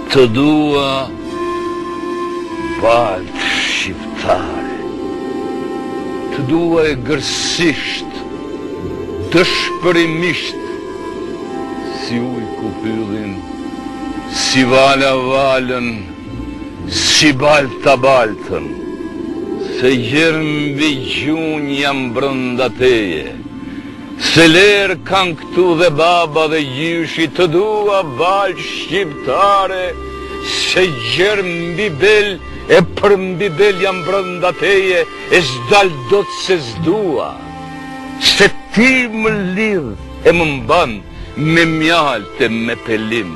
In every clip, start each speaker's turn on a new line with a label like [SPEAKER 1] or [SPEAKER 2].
[SPEAKER 1] Të dua balt shqiptare, të dua e gërsisht, dëshpërimisht, si uj ku hyllin, si vala valën, si balta baltën, se gjermbi gjun jam brënda teje, se lerë kanë këtu dhe baba dhe gjyshi, të dua balt shqiptare, se gjermbi bel e përmbi bel jam brënda teje, e s'dal do të se s'dua, se ti më lidh e më mban me mjalt e me pelim,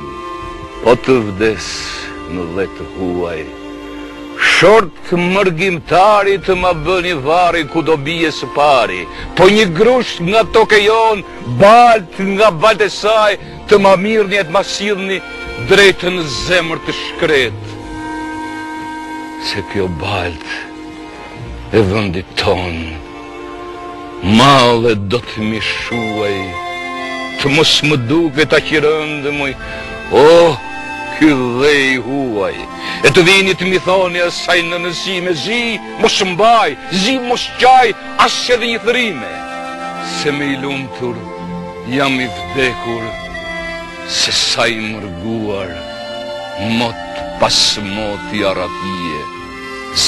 [SPEAKER 1] po të vdes në letë huaj, short mërgjimtari të ma bëni vari ku do bije së pari, po një grusht nga toke jon, balt nga balt e saj, të ma mirëni e të ma silni drejtën zemër të shkret. Se kjo balt e vëndit ton, male do të mi shuaj, të mos më duke ta qirëndë muj, oh, ky dhej huaj, e të vini të mi thoni asaj në nëzime, zi mos mbaj, zi mos qaj, as edhe një thërime, se me i lumtur jam i vdekur, se sa i mërguar, mot pas moti aratije,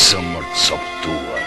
[SPEAKER 1] zëmër coptuar.